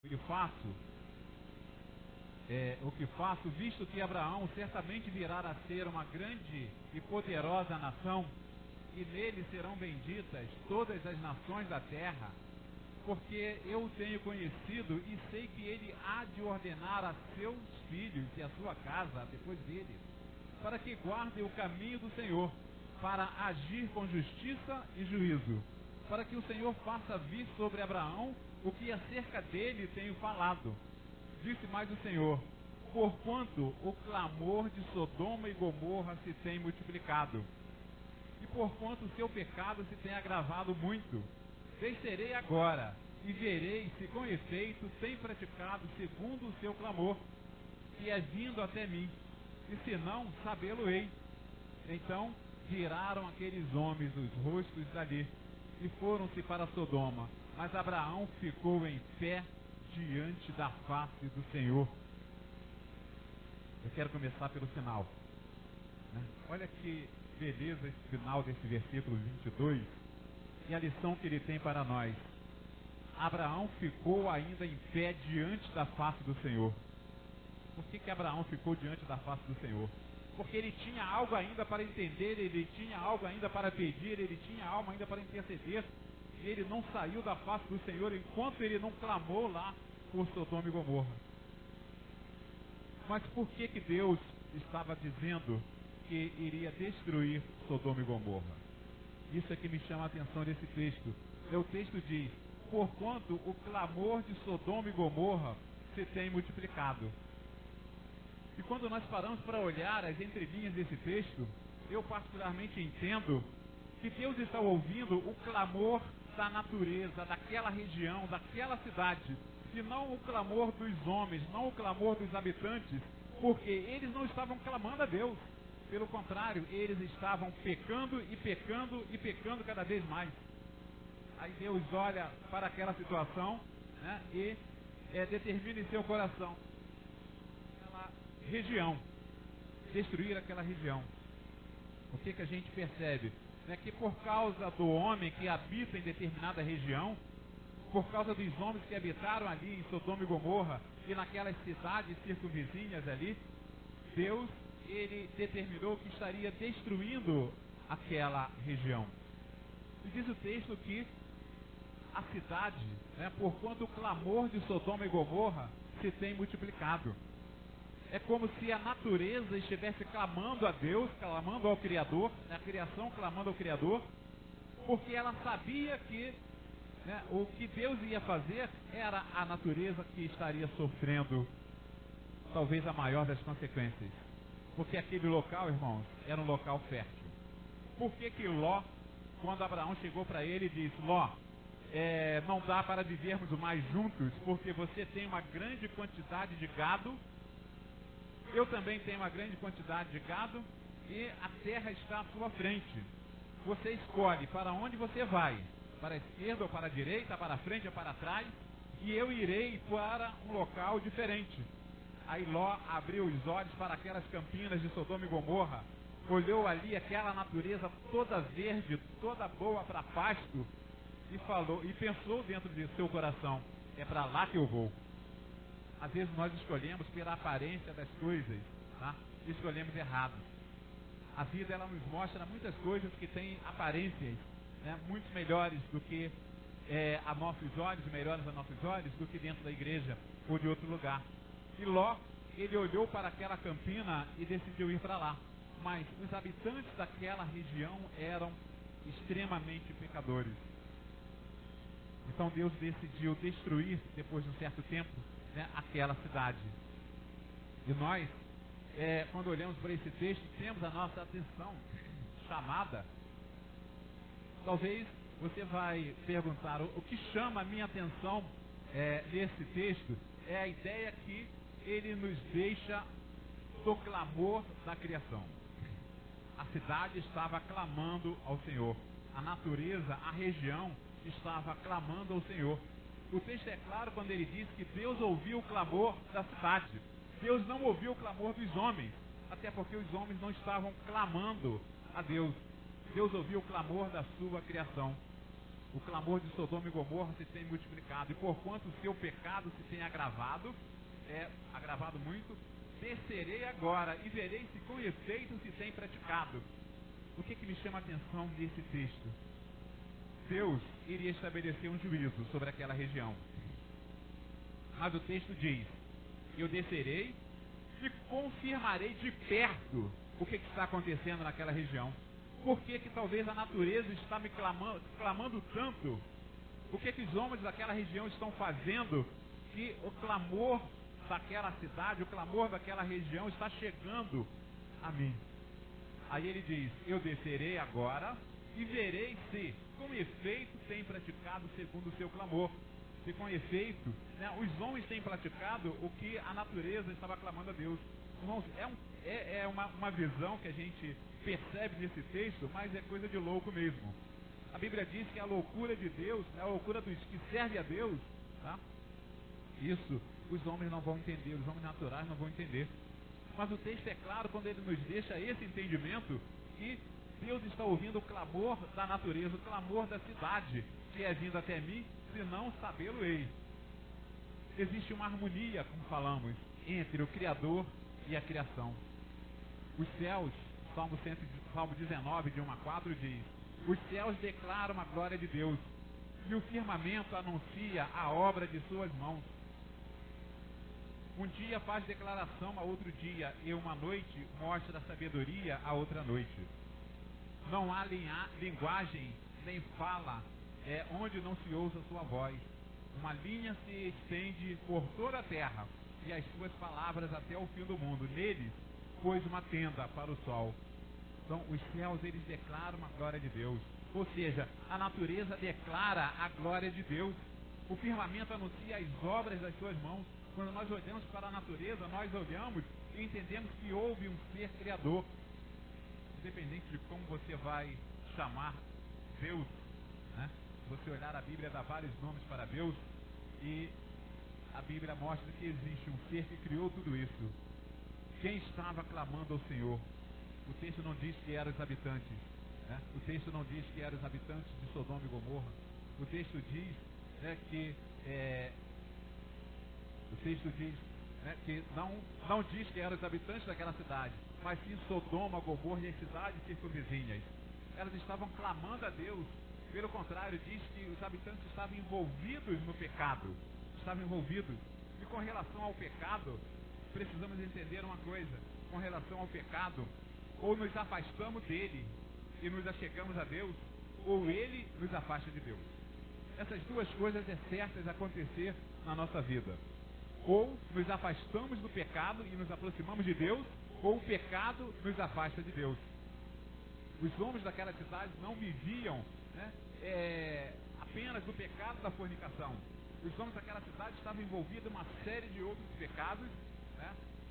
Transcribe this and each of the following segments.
O que faço, visto que Abraão certamente virá a ser uma grande e poderosa nação, e nele serão benditas todas as nações da terra, porque eu o tenho conhecido e sei que ele há de ordenar a seus filhos e a sua casa depois dele, para que guardem o caminho do Senhor, para agir com justiça e juízo, para que o Senhor faça vir sobre Abraão o que acerca dele tenho falado. Disse mais o Senhor: porquanto o clamor de Sodoma e Gomorra se tem multiplicado, e porquanto o seu pecado se tem agravado muito, descerei agora, e verei se com efeito tem praticado segundo o seu clamor, que é vindo até mim, e se não, sabê-lo-ei. Então viraram aqueles homens os rostos dali, e foram-se para Sodoma, mas Abraão ficou em pé diante da face do Senhor. Eu quero começar pelo final, né? Olha que beleza esse final desse versículo 22 e a lição que ele tem para nós. Abraão ficou ainda em pé diante da face do Senhor. Por que Abraão ficou diante da face do Senhor? Porque ele tinha algo ainda para entender, ele tinha algo ainda para pedir, ele tinha algo ainda para interceder. E ele não saiu da face do Senhor enquanto ele não clamou lá por Sodoma e Gomorra. Mas por que Deus estava dizendo que iria destruir Sodoma e Gomorra? Isso é que me chama a atenção desse texto. O texto diz: porquanto o clamor de Sodoma e Gomorra se tem multiplicado. E quando nós paramos para olhar as entrelinhas desse texto, eu particularmente entendo que Deus está ouvindo o clamor da natureza, daquela região, daquela cidade, e não o clamor dos homens, não o clamor dos habitantes, porque eles não estavam clamando a Deus. Pelo contrário, eles estavam pecando e pecando e pecando cada vez mais. Aí Deus olha para aquela situação, né, e determina em seu coração aquela região, destruir aquela região. O que a gente percebe? É que por causa do homem que habita em determinada região, por causa dos homens que habitaram ali em Sodoma e Gomorra e naquelas cidades circunvizinhas ali, Deus, ele determinou que estaria destruindo aquela região. E diz o texto que a cidade, né, porquanto o clamor de Sodoma e Gomorra se tem multiplicado. É como se a natureza estivesse clamando a Deus, clamando ao Criador, a criação clamando ao Criador, porque ela sabia que, né, o que Deus ia fazer era a natureza que estaria sofrendo talvez a maior das consequências. Porque aquele local, irmãos, era um local fértil. Por que Ló, quando Abraão chegou para ele e disse: Ló, não dá para vivermos mais juntos, porque você tem uma grande quantidade de gado, eu também tenho uma grande quantidade de gado, e a terra está à sua frente. Você escolhe para onde você vai, para a esquerda ou para a direita, para a frente ou para trás, e eu irei para um local diferente. Aí Ló abriu os olhos para aquelas campinas de Sodoma e Gomorra, olhou ali aquela natureza toda verde, toda boa para pasto, e falou, e pensou dentro de seu coração: é para lá que eu vou. Às vezes nós escolhemos pela aparência das coisas, tá? Escolhemos errado. A vida, ela nos mostra muitas coisas que têm aparências, né, muito melhores do que a nossos olhos, melhores a nossos olhos do que dentro da igreja ou de outro lugar. E Ló, ele olhou para aquela campina e decidiu ir para lá. Mas os habitantes daquela região eram extremamente pecadores. Então Deus decidiu destruir, depois de um certo tempo, né, aquela cidade. E nós, quando olhamos para esse texto, temos a nossa atenção chamada. Talvez você vai perguntar: o que chama a minha atenção nesse texto é a ideia que ele nos deixa do clamor da criação. A cidade estava clamando ao Senhor, a natureza, a região estava clamando ao Senhor. O texto é claro quando ele diz que Deus ouviu o clamor da cidade. Deus não ouviu o clamor dos homens, até porque os homens não estavam clamando a Deus. Deus ouviu o clamor da sua criação. o clamor de Sodoma e Gomorra se tem multiplicado, e porquanto o seu pecado se tem agravado muito, descerei agora e verei se com efeito se tem praticado. O que me chama a atenção nesse texto? Deus iria estabelecer um juízo sobre aquela região. Mas o texto diz: eu descerei e confirmarei de perto o que está acontecendo naquela região. Por que talvez a natureza está me clamando tanto? O que os homens daquela região estão fazendo que o clamor daquela cidade, o clamor daquela região está chegando a mim? Aí ele diz: eu descerei agora e verei se com efeito tem praticado segundo o seu clamor. Se com efeito, os homens têm praticado o que a natureza estava clamando a Deus. Irmãos, é uma visão que a gente percebe nesse texto, mas é coisa de louco mesmo. A Bíblia diz que a loucura de Deus, a loucura dos que servem a Deus, tá? Isso os homens não vão entender, os homens naturais não vão entender. Mas o texto é claro quando ele nos deixa esse entendimento que Deus está ouvindo o clamor da natureza, o clamor da cidade, que é vindo até mim, se não sabê-lo-ei. Existe uma harmonia, como falamos, entre o Criador e a criação. Os céus, Salmo 19, de 1 a 4 diz: os céus declaram a glória de Deus, e o firmamento anuncia a obra de suas mãos. Um dia faz declaração a outro dia, e uma noite mostra sabedoria a outra noite. Não há linguagem nem fala onde não se ouça sua voz. Uma linha se estende por toda a terra, e as suas palavras até o fim do mundo. Neles pôs uma tenda para o sol. Então os céus, eles declaram a glória de Deus. Ou seja, a natureza declara a glória de Deus. O firmamento anuncia as obras das suas mãos. Quando nós olhamos para a natureza, nós olhamos e entendemos que houve um ser criador. Independente de como você vai chamar Deus, né? Você olhar a Bíblia, dá vários nomes para Deus, e a Bíblia mostra que existe um ser que criou tudo isso. Quem estava clamando ao Senhor? O texto não diz que eram os habitantes, né? O texto não diz que eram os habitantes de Sodoma e Gomorra. O texto diz, né, que não diz que eram os habitantes daquela cidade, mas sim Sodoma, Gomorra e as cidades circunvizinhas. Elas estavam clamando a Deus. Pelo contrário, diz que os habitantes estavam envolvidos no pecado. Estavam envolvidos. E com relação ao pecado, precisamos entender uma coisa. Com relação ao pecado, ou nos afastamos dele e nos achegamos a Deus, ou ele nos afasta de Deus. Essas duas coisas é certas acontecer na nossa vida. Ou nos afastamos do pecado e nos aproximamos de Deus, ou o pecado nos afasta de Deus. Os homens daquela cidade não viviam, né, apenas do pecado da fornicação. Os homens daquela cidade estavam envolvidos em uma série de outros pecados, né?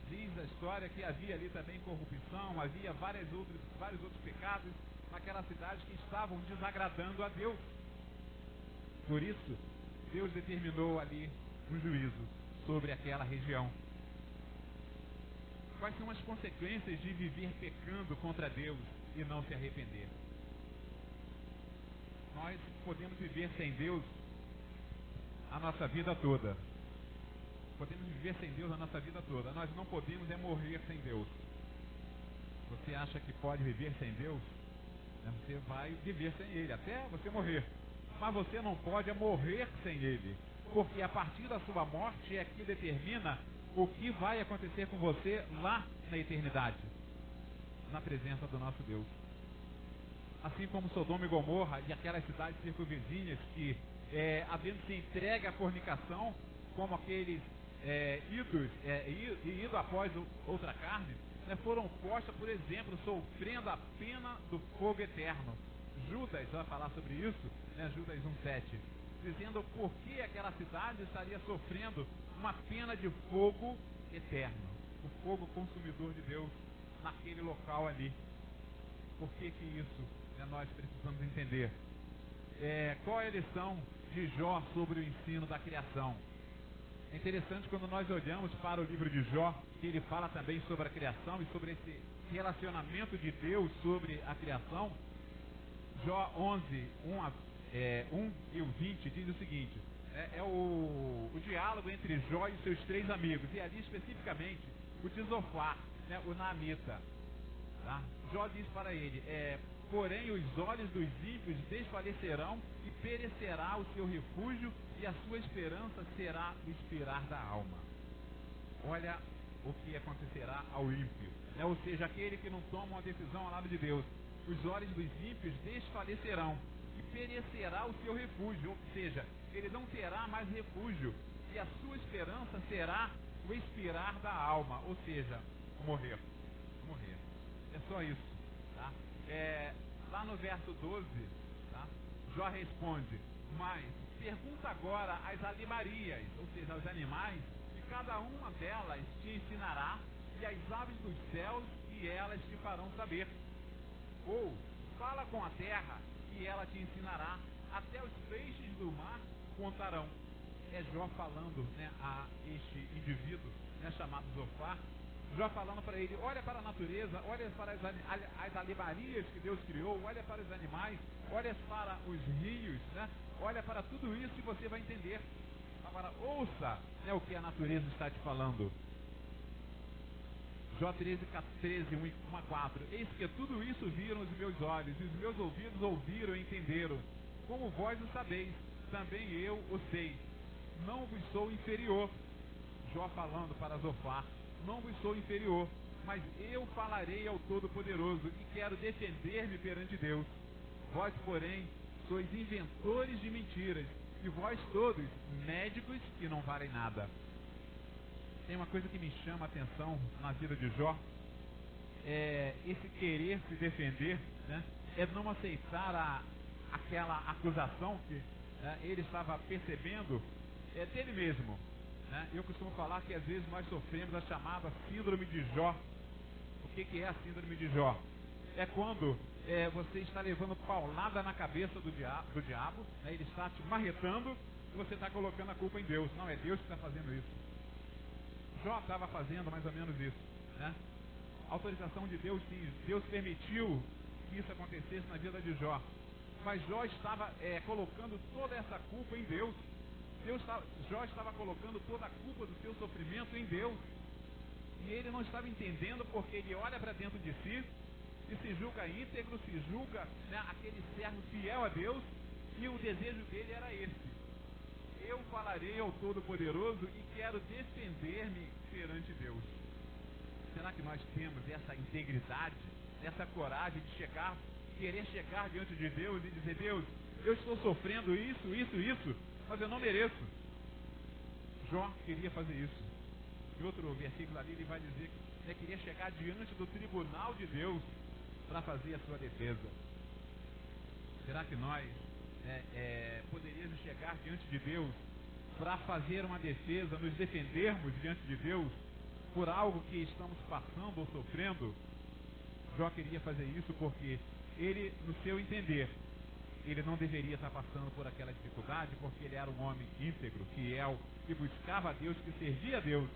Diz a história que havia ali também corrupção, havia vários outros pecados naquela cidade que estavam desagradando a Deus. Por isso, Deus determinou ali um juízo sobre aquela região. Quais são as consequências de viver pecando contra Deus e não se arrepender? Nós podemos viver sem Deus a nossa vida toda. Podemos viver sem Deus a nossa vida toda. Nós não podemos morrer sem Deus. Você acha que pode viver sem Deus? Você vai viver sem Ele, até você morrer. Mas você não pode morrer sem Ele. Porque a partir da sua morte é que determina o que vai acontecer com você lá na eternidade, na presença do nosso Deus. Assim como Sodoma e Gomorra e aquelas cidades circunvizinhas que, havendo se entregue à fornicação, como aqueles ido após outra carne, né, foram postas, por exemplo, sofrendo a pena do fogo eterno. Judas vai falar sobre isso, né, Judas 1,7, dizendo por que aquela cidade estaria sofrendo uma pena de fogo eterno, o fogo consumidor de Deus naquele local ali. Por que isso, né, nós precisamos entender? Qual é a lição de Jó sobre o ensino da criação? É interessante quando nós olhamos para o livro de Jó, que ele fala também sobre a criação e sobre esse relacionamento de Deus sobre a criação. Jó 11, 1 e o 20 diz o seguinte, o diálogo entre Jó e seus 3 amigos, e ali especificamente o de Zofar, né, o Naamita. Tá? Jó diz para ele, porém os olhos dos ímpios desfalecerão e perecerá o seu refúgio e a sua esperança será o expirar da alma. Olha o que acontecerá ao ímpio, né? Ou seja, aquele que não toma uma decisão ao lado de Deus. Os olhos dos ímpios desfalecerão e perecerá o seu refúgio, ou seja, ele não terá mais refúgio e a sua esperança será o expirar da alma, ou seja, morrer. É só isso, tá? Lá no verso 12, tá? Jó responde, mas pergunta agora às alimarias, ou seja, aos animais, e cada uma delas te ensinará, e as aves dos céus, e elas te farão saber. Ou fala com a terra, e ela te ensinará, até os peixes do mar contarão. É Jó falando, né, a este indivíduo, né, chamado Zofar, Jó falando para ele, olha para a natureza, olha para as alimarias que Deus criou, olha para os animais, olha para os rios, né? Olha para tudo isso e você vai entender. Agora ouça, né, o que a natureza está te falando. Jó 13, 1 a 4. Eis que tudo isso viram os meus olhos, e os meus ouvidos ouviram e entenderam. Como vós o sabeis, também eu o sei. Não vos sou inferior. Jó falando para Zofar, não vos sou inferior, mas eu falarei ao Todo-Poderoso e quero defender-me perante Deus. Vós, porém, sois inventores de mentiras, e vós todos, médicos que não valem nada. Tem uma coisa que me chama a atenção na vida de Jó, esse querer se defender, né, é não aceitar aquela acusação que ele estava percebendo dele mesmo. Eu costumo falar que às vezes nós sofremos a chamada síndrome de Jó. O que é a síndrome de Jó? É quando você está levando paulada na cabeça do diabo, né? Ele está te marretando e você está colocando a culpa em Deus. Não, é Deus que está fazendo isso. Jó estava fazendo mais ou menos isso, né? A autorização de Deus, sim, Deus permitiu que isso acontecesse na vida de Jó. Mas Jó estava colocando toda essa culpa em Deus. Jó estava colocando toda a culpa do seu sofrimento em Deus. E ele não estava entendendo, porque ele olha para dentro de si e se julga íntegro, se julga, né, aquele servo fiel a Deus, e o desejo dele era esse: eu falarei ao Todo-Poderoso e quero defender-me perante Deus. Será que nós temos essa integridade, essa coragem de querer chegar diante de Deus e dizer: Deus, eu estou sofrendo isso, mas eu não mereço? Jó queria fazer isso. Em outro versículo ali ele vai dizer que queria chegar diante do tribunal de Deus para fazer a sua defesa. Será que nós poderíamos chegar diante de Deus para fazer uma defesa, nos defendermos diante de Deus por algo que estamos passando ou sofrendo? Jó queria fazer isso porque ele, no seu entender, ele não deveria estar passando por aquela dificuldade, porque ele era um homem íntegro, fiel, que buscava a Deus, que servia a Deus.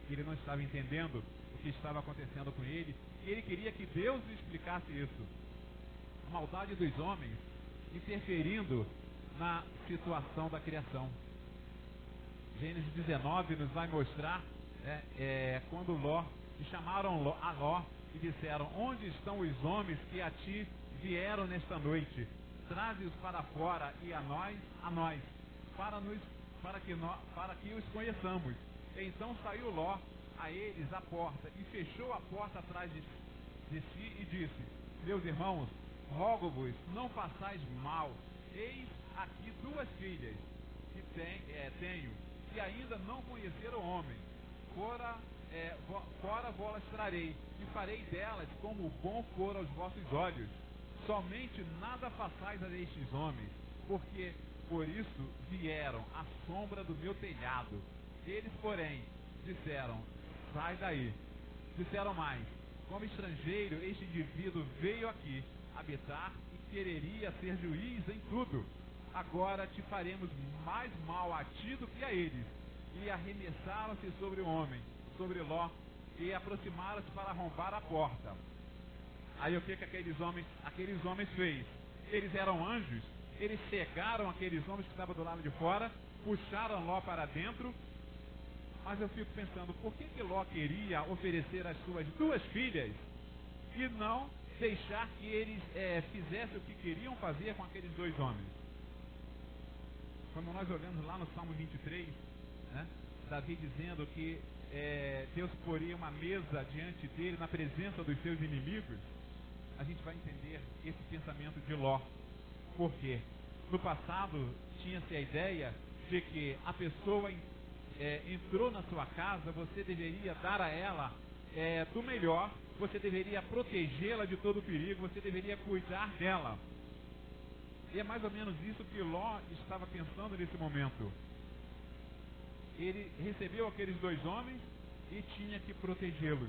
Ele não estava entendendo o que estava acontecendo com ele, e ele queria que Deus lhe explicasse isso. A maldade dos homens interferindo na situação da criação. Gênesis 19 nos vai mostrar quando chamaram a Ló e disseram: onde estão os homens que a ti vieram nesta noite? Traze-os para fora e a nós, para que os conheçamos. Então saiu Ló a eles à porta e fechou a porta atrás de si e disse: meus irmãos, rogo-vos, não façais mal. Eis aqui 2 filhas que tenho, que ainda não conheceram homem. Fora vou-las trarei, e farei delas como bom for aos vossos olhos. Somente nada façais a estes homens, porque por isso vieram à sombra do meu telhado. Eles, porém, disseram: sai daí. Disseram mais: como estrangeiro, este indivíduo veio aqui habitar e quereria ser juiz em tudo. Agora te faremos mais mal a ti do que a eles. E arremessaram-se sobre o homem, sobre Ló, e aproximaram-se para arrombar a porta. Aí o que aqueles homens fez? Eles eram anjos, eles cegaram aqueles homens que estavam do lado de fora, puxaram Ló para dentro. Mas eu fico pensando, por que Ló queria oferecer as suas 2 filhas e não deixar que eles fizessem o que queriam fazer com aqueles 2 homens? Quando nós olhamos lá no Salmo 23, né, Davi dizendo que Deus poria uma mesa diante dele na presença dos seus inimigos, a gente vai entender esse pensamento de Ló. Por quê? No passado tinha-se a ideia de que a pessoa entrou na sua casa, você deveria dar a ela do melhor, você deveria protegê-la de todo perigo, você deveria cuidar dela. E é mais ou menos isso que Ló estava pensando nesse momento. Ele recebeu aqueles 2 homens e tinha que protegê-los.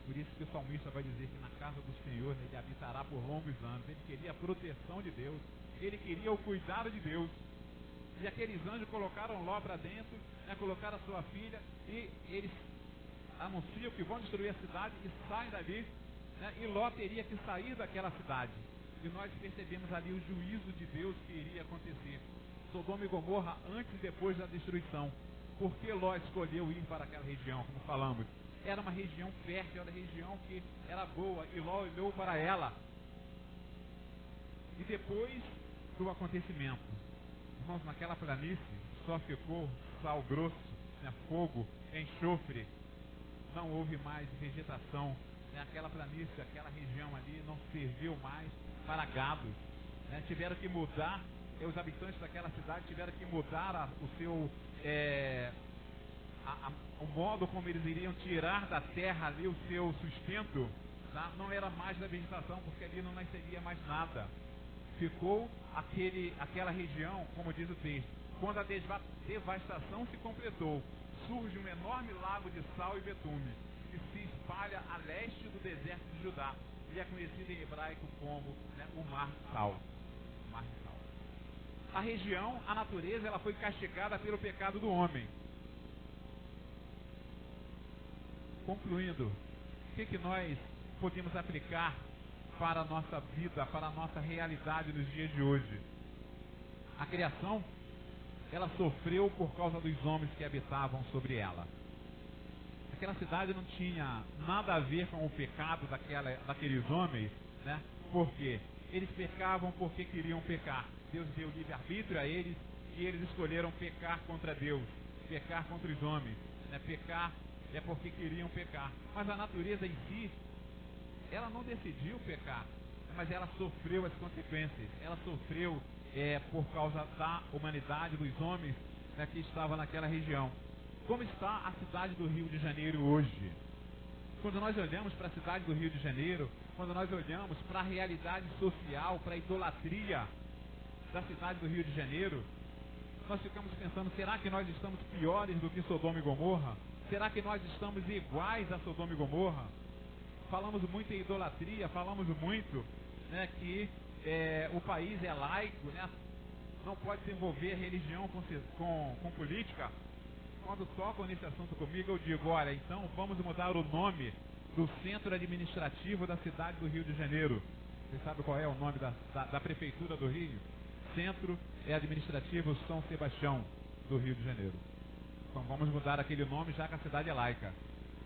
Por isso que o salmista vai dizer que na casa do Senhor ele habitará por longos anos. Ele queria a proteção de Deus, ele queria o cuidado de Deus. E aqueles anjos colocaram Ló para dentro, né, colocaram a sua filha, e eles anunciam que vão destruir a cidade e saem dali, né, e Ló teria que sair daquela cidade. E nós percebemos ali o juízo de Deus que iria acontecer. Sodoma e Gomorra antes e depois da destruição. Por que Ló escolheu ir para aquela região, como falamos? Era uma região fértil, era uma região que era boa, e Ló olhou para ela. E depois do acontecimento, irmãos, naquela planície só ficou sal grosso, né, fogo, enxofre, não houve mais vegetação, né, aquela planície, aquela região ali não serviu mais para gado, né, tiveram que mudar, os habitantes daquela cidade tiveram que mudar o modo como eles iriam tirar da terra ali o seu sustento, tá? Não era mais da vegetação, porque ali não nasceria mais nada. Ficou aquela região, como diz o texto, quando a devastação se completou, surge um enorme lago de sal e betume, que se espalha a leste do deserto de Judá, e é conhecido em hebraico como, né, o Mar Sal. Mar de Sal. A região, a natureza, ela foi castigada pelo pecado do homem. Concluindo, o que nós podemos aplicar para a nossa vida, para a nossa realidade nos dias de hoje? A criação, ela sofreu por causa dos homens que habitavam sobre ela. Aquela cidade não tinha nada a ver com o pecado daqueles homens, né? Porque eles pecavam porque queriam pecar. Deus deu livre-arbítrio a eles e eles escolheram pecar contra Deus, pecar contra os homens, né? Pecar é porque queriam pecar. Mas a natureza em si, ela não decidiu pecar, mas ela sofreu as consequências. Ela sofreu por causa da humanidade, dos homens, né, que estavam naquela região. Como está a cidade do Rio de Janeiro hoje? Quando nós olhamos para a cidade do Rio de Janeiro, quando nós olhamos para a realidade social, para a idolatria da cidade do Rio de Janeiro, nós ficamos pensando, será que nós estamos piores do que Sodoma e Gomorra? Será que nós estamos iguais a Sodoma e Gomorra? Falamos muito em idolatria, falamos muito, né, que o país é laico, né, não pode se envolver religião com política. Quando tocam nesse assunto comigo, eu digo, olha, então vamos mudar o nome do centro administrativo da cidade do Rio de Janeiro. Você sabe qual é o nome da prefeitura do Rio? Centro Administrativo São Sebastião do Rio de Janeiro. Então vamos mudar aquele nome, já que a cidade é laica.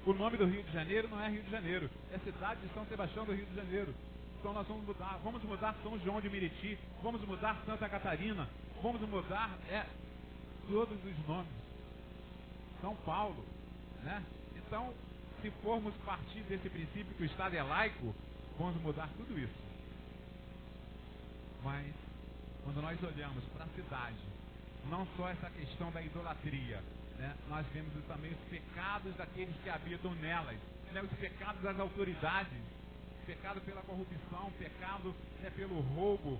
O nome do Rio de Janeiro não é Rio de Janeiro, é cidade de São Sebastião do Rio de Janeiro. Então nós vamos mudar São João de Meriti, vamos mudar Santa Catarina, vamos mudar todos os nomes. São Paulo, né? Então, se formos partir desse princípio que o Estado é laico, vamos mudar tudo isso. Mas, quando nós olhamos para a cidade, não só essa questão da idolatria, né? Nós vemos também os pecados daqueles que habitam nelas, né? Os pecados das autoridades, pecado pela corrupção, pecado, né, pelo roubo,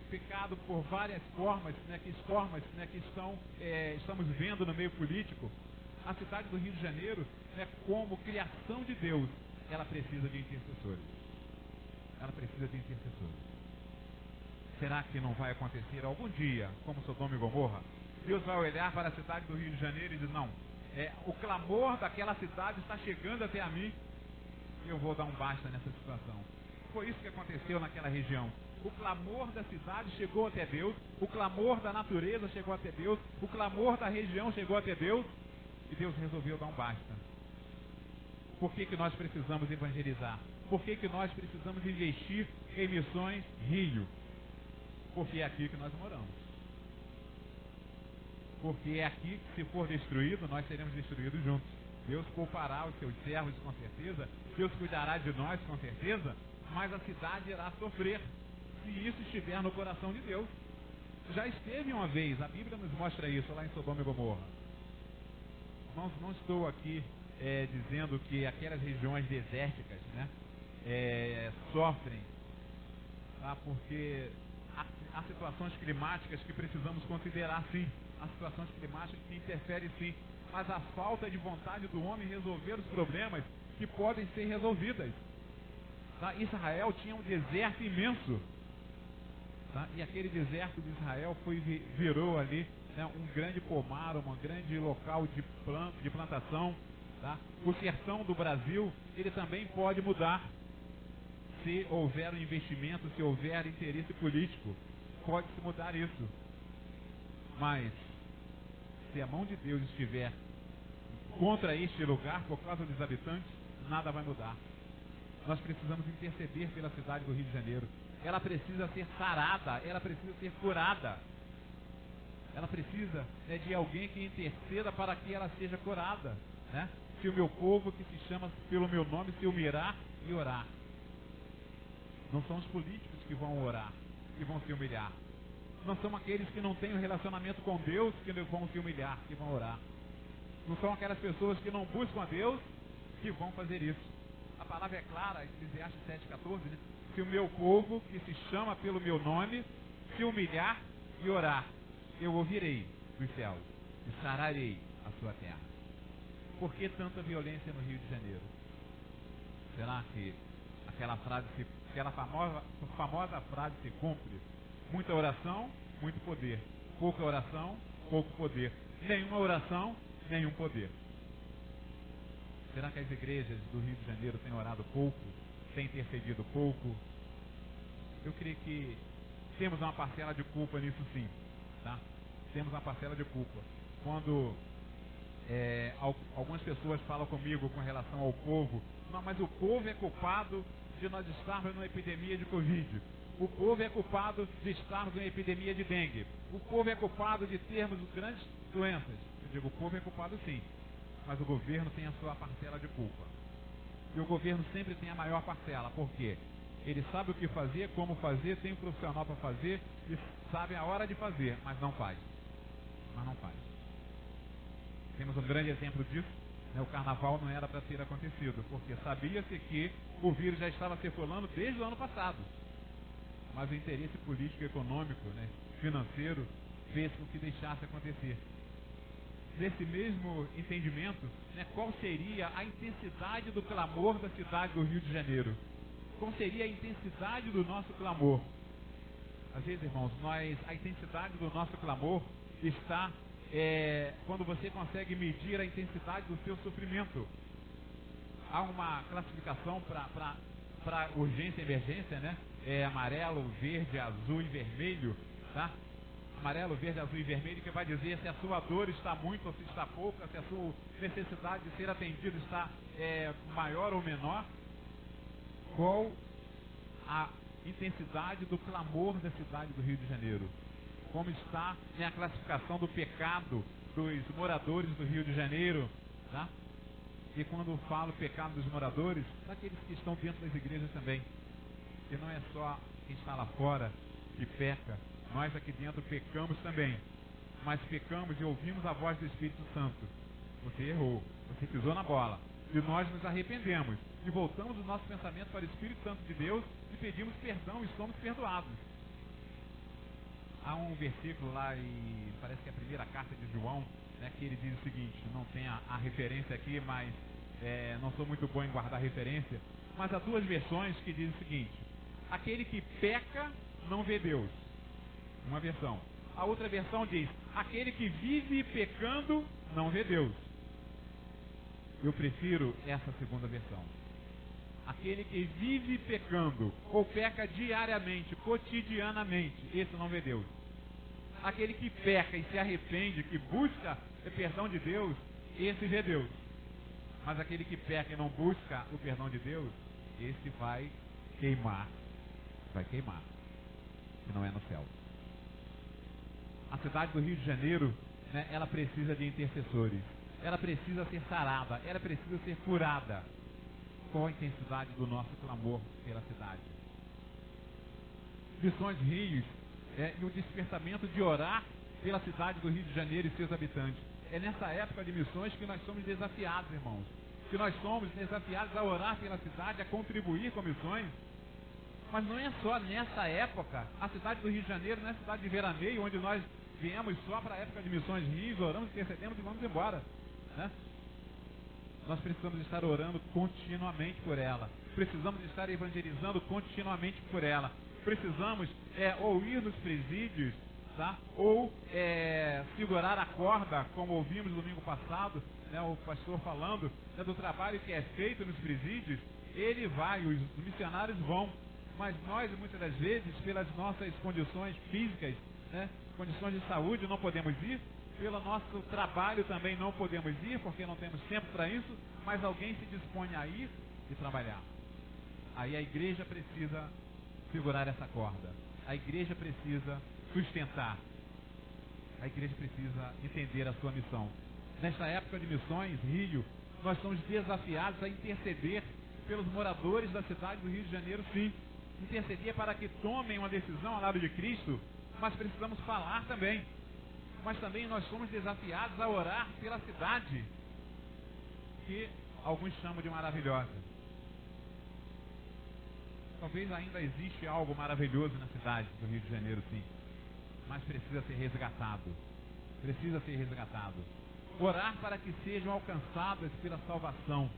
pecado por várias formas, né, que estamos vendo no meio político. A cidade do Rio de Janeiro, né, como criação de Deus, ela precisa de intercessores. Ela precisa de intercessores. Será que não vai acontecer algum dia, como Sodoma e Gomorra? Deus vai olhar para a cidade do Rio de Janeiro e dizer, não, o clamor daquela cidade está chegando até a mim, e eu vou dar um basta nessa situação. Foi isso que aconteceu naquela região. O clamor da cidade chegou até Deus, o clamor da natureza chegou até Deus, o clamor da região chegou até Deus, e Deus resolveu dar um basta. Por que nós precisamos evangelizar? Por que nós precisamos investir em missões Rio? Porque é aqui que nós moramos. Porque é aqui que, se for destruído, nós seremos destruídos juntos. Deus poupará os seus servos com certeza, Deus cuidará de nós com certeza, mas a cidade irá sofrer se isso estiver no coração de Deus. Já esteve uma vez, a Bíblia nos mostra isso lá em Sodoma e Gomorra. Irmãos, não estou aqui dizendo que aquelas regiões desérticas, né, sofrem, tá? Porque há situações climáticas que precisamos considerar, sim. Há situações climáticas que interferem, sim. Mas a falta de vontade do homem resolver os problemas que podem ser resolvidas. Tá? Israel tinha um deserto imenso. Tá? E aquele deserto de Israel virou ali, né, um grande pomar, um grande local de plantação. Tá? O sertão do Brasil, ele também pode mudar. Se houver um investimento, se houver interesse político, pode-se mudar isso. Mas, se a mão de Deus estiver contra este lugar, por causa dos habitantes, nada vai mudar. Nós precisamos interceder pela cidade do Rio de Janeiro. Ela precisa ser sarada, ela precisa ser curada. Ela precisa, né, de alguém que interceda para que ela seja curada. Né? Se o meu povo, que se chama pelo meu nome, se humilhar e orar. Não são os políticos que vão orar, que vão se humilhar. Não são aqueles que não têm um relacionamento com Deus que vão se humilhar, que vão orar. Não são aquelas pessoas que não buscam a Deus que vão fazer isso. A palavra é clara, Eclesiastes 7,14, né? Se o meu povo, que se chama pelo meu nome, se humilhar e orar, eu ouvirei dos céus e sararei a sua terra. Por que tanta violência no Rio de Janeiro? Será que aquela famosa frase se cumpre? Muita oração, muito poder. Pouca oração, pouco poder. Nenhuma oração, nenhum poder. Será que as igrejas do Rio de Janeiro têm orado pouco? Têm intercedido pouco? Eu creio que temos uma parcela de culpa nisso, sim. Tá? Temos uma parcela de culpa. Quando algumas pessoas falam comigo com relação ao povo, não, mas o povo é culpado de nós estarmos numa epidemia de Covid. O povo é culpado de estarmos numa epidemia de dengue. O povo é culpado de termos grandes doenças. Eu digo, o povo é culpado sim, mas o governo tem a sua parcela de culpa. E o governo sempre tem a maior parcela. Por quê? Ele sabe o que fazer, como fazer, tem um profissional para fazer e sabe a hora de fazer, mas não faz. Mas não faz. Temos um grande exemplo disso. O carnaval não era para ter acontecido, porque sabia-se que o vírus já estava circulando desde o ano passado. Mas o interesse político, econômico, né, financeiro, fez com que deixasse acontecer. Nesse mesmo entendimento, né, qual seria a intensidade do clamor da cidade do Rio de Janeiro? Qual seria a intensidade do nosso clamor? Às vezes, irmãos, a intensidade do nosso clamor está quando você consegue medir a intensidade do seu sofrimento. Há uma classificação para urgência e emergência, né? Amarelo, verde, azul e vermelho, tá? Amarelo, verde, azul e vermelho, que vai dizer se a sua dor está muito ou se está pouca, se a sua necessidade de ser atendido está maior ou menor. Qual a intensidade do clamor da cidade do Rio de Janeiro? Como está a classificação do pecado dos moradores do Rio de Janeiro, tá? E quando falo pecado dos moradores, daqueles que estão dentro das igrejas também. Que não é só quem está lá fora que peca, nós aqui dentro pecamos também. Mas pecamos e ouvimos a voz do Espírito Santo. Você errou, você pisou na bola. E nós nos arrependemos e voltamos o nosso pensamento para o Espírito Santo de Deus e pedimos perdão e somos perdoados. Há um versículo lá, parece que é a primeira carta de João, né, que ele diz o seguinte, não tem a referência aqui, mas não sou muito bom em guardar referência, mas há duas versões que dizem o seguinte: aquele que peca não vê Deus. Uma versão. A outra versão diz: aquele que vive pecando não vê Deus. Eu prefiro essa segunda versão. Aquele que vive pecando, ou peca diariamente, cotidianamente, esse não vê Deus. Aquele que peca e se arrepende, que busca o perdão de Deus, esse vê Deus. Mas aquele que peca e não busca o perdão de Deus, esse vai queimar. Vai queimar. Que não é no céu. A cidade do Rio de Janeiro, né, ela precisa de intercessores. Ela precisa ser sarada. Ela precisa ser curada. Qual a intensidade do nosso clamor pela cidade? Missões Rios e o despertamento de orar pela cidade do Rio de Janeiro e seus habitantes. É nessa época de missões que nós somos desafiados, irmãos. Que nós somos desafiados a orar pela cidade, a contribuir com missões. Mas não é só nessa época. A cidade do Rio de Janeiro não é a cidade de veraneio, onde nós viemos só para a época de missões Rios, oramos, intercedemos e vamos embora, né? Nós precisamos estar orando continuamente por ela. Precisamos estar evangelizando continuamente por ela. Precisamos ou ir nos presídios, tá? Ou segurar a corda, como ouvimos no domingo passado, né, o pastor falando, né, do trabalho que é feito nos presídios. Ele vai, os missionários vão, mas nós muitas das vezes, pelas nossas condições físicas, né, condições de saúde, não podemos ir. Pelo nosso trabalho também não podemos ir, porque não temos tempo para isso, mas alguém se dispõe a ir e trabalhar. Aí a igreja precisa segurar essa corda. A igreja precisa sustentar. A igreja precisa entender a sua missão. Nesta época de missões, Rio, nós somos desafiados a interceder pelos moradores da cidade do Rio de Janeiro, sim. Interceder para que tomem uma decisão ao lado de Cristo, mas precisamos falar também. Mas também nós somos desafiados a orar pela cidade, que alguns chamam de maravilhosa. Talvez ainda existe algo maravilhoso na cidade do Rio de Janeiro, sim. Mas precisa ser resgatado. Precisa ser resgatado. Orar para que sejam alcançadas pela salvação.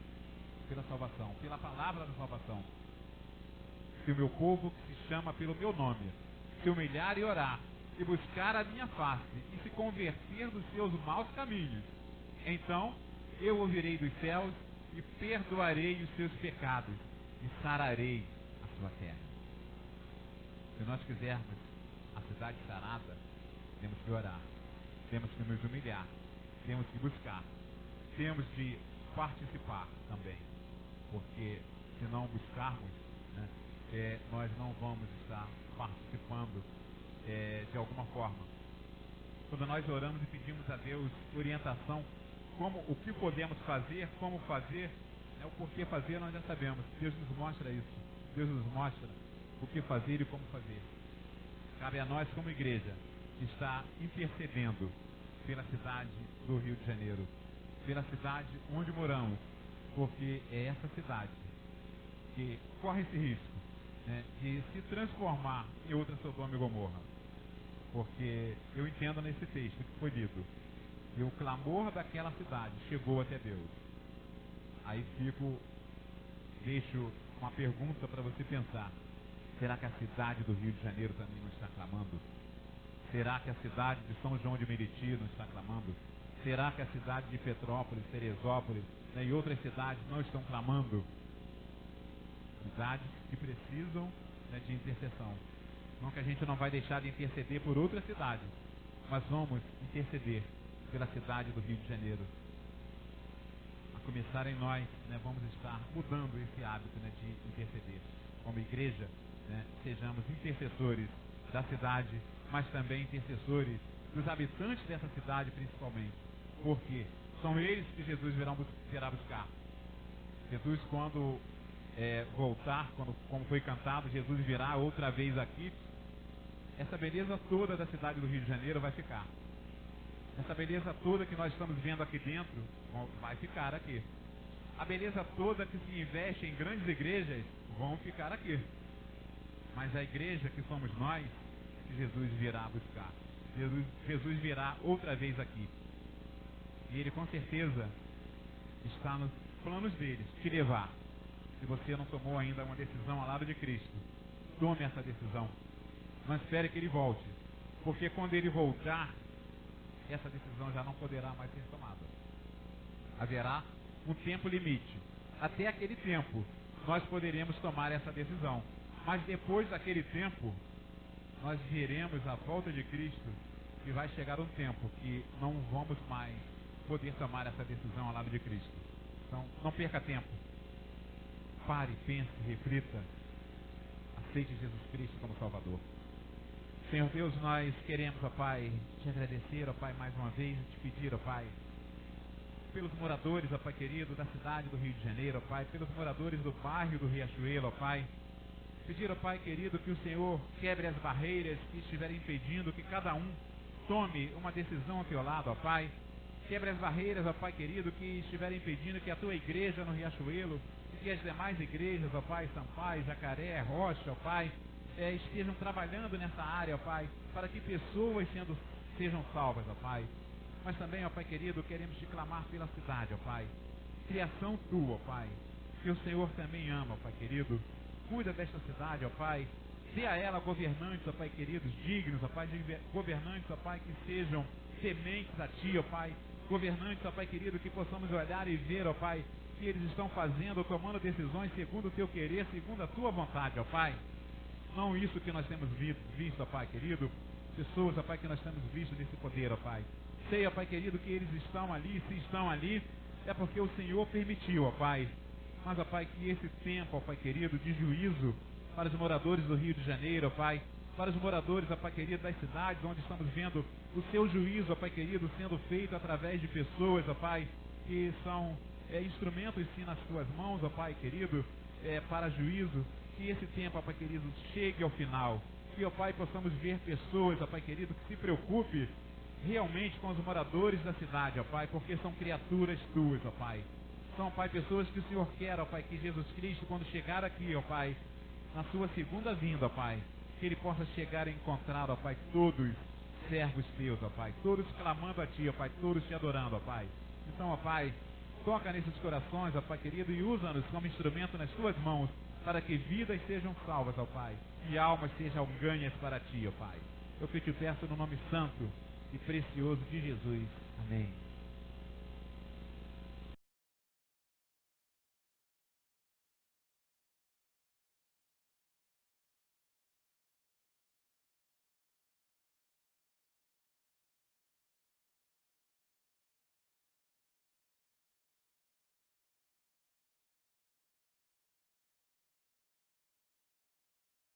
Pela salvação. Pela palavra da salvação. Se o meu povo, que se chama pelo meu nome, se humilhar e orar, e buscar a minha face, e se converter dos seus maus caminhos, então eu ouvirei dos céus e perdoarei os seus pecados e sararei a sua terra. Se nós quisermos a cidade sarada, temos que orar, temos que nos humilhar, temos que buscar, temos de participar também, porque se não buscarmos, né, nós não vamos estar participando de alguma forma. Quando nós oramos e pedimos a Deus orientação, o que podemos fazer, como fazer, o porquê fazer, nós já sabemos. Deus nos mostra isso. Deus nos mostra o que fazer e como fazer. Cabe a nós, como igreja, estar intercedendo pela cidade do Rio de Janeiro, pela cidade onde moramos, porque é essa cidade que corre esse risco, né, de se transformar em outra Sodoma e Gomorra. Porque eu entendo nesse texto que foi lido, e o clamor daquela cidade chegou até Deus. Aí deixo uma pergunta para você pensar. Será que a cidade do Rio de Janeiro também não está clamando? Será que a cidade de São João de Meriti não está clamando? Será que a cidade de Petrópolis, Teresópolis, né, e outras cidades não estão clamando? Cidades que precisam, né, de intercessão. Não que a gente não vai deixar de interceder por outras cidades, mas vamos interceder pela cidade do Rio de Janeiro. A começar em nós, né, vamos estar mudando esse hábito, né, de interceder. Como igreja, né, sejamos intercessores da cidade, mas também intercessores dos habitantes dessa cidade principalmente. Porque são eles que Jesus virá buscar. Jesus, quando voltar, como foi cantado, Jesus virá outra vez aqui. Essa beleza toda da cidade do Rio de Janeiro vai ficar. Essa beleza toda que nós estamos vendo aqui dentro vai ficar aqui. A beleza toda que se investe em grandes igrejas vão ficar aqui. Mas a igreja que somos nós, que Jesus virá buscar. Jesus virá outra vez aqui. E Ele com certeza está nos planos deles, te levar. Se você não tomou ainda uma decisão ao lado de Cristo, tome essa decisão. Não espere que Ele volte. Porque quando Ele voltar, essa decisão já não poderá mais ser tomada. Haverá um tempo limite. Até aquele tempo, nós poderemos tomar essa decisão. Mas depois daquele tempo, nós veremos a volta de Cristo e vai chegar um tempo que não vamos mais poder tomar essa decisão ao lado de Cristo. Então, não perca tempo. Pare, pense, reflita. Aceite Jesus Cristo como Salvador. Senhor Deus, nós queremos, ó Pai, te agradecer, ó Pai, mais uma vez, e te pedir, ó Pai, pelos moradores, ó Pai querido, da cidade do Rio de Janeiro, ó Pai, pelos moradores do bairro do Riachuelo, ó Pai. Pedir, ó Pai querido, que o Senhor quebre as barreiras que estiverem impedindo que cada um tome uma decisão ao teu lado, ó Pai. Quebre as barreiras, ó Pai querido, que estiverem impedindo que a tua igreja no Riachuelo e que as demais igrejas, ó Pai, Sampaio, Jacaré, Rocha, ó Pai, estejam trabalhando nessa área, ó Pai, para que pessoas sejam salvas, ó Pai. Mas também, ó Pai querido, queremos te clamar pela cidade, ó Pai. Criação tua, ó Pai, que o Senhor também ama, ó Pai querido. Cuida desta cidade, ó Pai. Dê a ela governantes, ó Pai queridos, dignos, ó Pai, governantes, ó Pai, que sejam tementes a Ti, ó Pai. Governantes, ó Pai querido, que possamos olhar e ver, ó Pai, que eles estão fazendo, tomando decisões segundo o Teu querer, segundo a Tua vontade, ó Pai. Não isso que nós temos visto, ó Pai querido, pessoas, ó Pai, que nós temos visto nesse poder, ó Pai. Sei, ó Pai querido, que eles estão ali, se estão ali, é porque o Senhor permitiu, ó Pai. Mas, ó Pai, que esse tempo, ó Pai querido, de juízo para os moradores do Rio de Janeiro, ó Pai, para os moradores, ó Pai querido, das cidades onde estamos vendo o Seu juízo, ó Pai querido, sendo feito através de pessoas, ó Pai, que são instrumentos sim nas Tuas mãos, ó Pai querido, para juízo. Que esse tempo, ó Pai querido, chegue ao final. Que, ó Pai, possamos ver pessoas, ó Pai querido, que se preocupe realmente com os moradores da cidade, ó Pai, porque são criaturas Tuas, ó Pai. São, Pai, pessoas que o Senhor quer, ó Pai, que Jesus Cristo, quando chegar aqui, ó Pai, na sua segunda vinda, ó Pai, que Ele possa chegar a encontrar, ó Pai, todos servos Teus, ó Pai, todos clamando a Ti, ó Pai, todos Te adorando, ó Pai. Então, ó Pai, toca nesses corações, ó Pai querido, e usa-nos como instrumento nas Tuas mãos, para que vidas sejam salvas, ó Pai, e almas sejam ganhas para Ti, ó Pai. Eu que Te peço no nome santo e precioso de Jesus. Amém.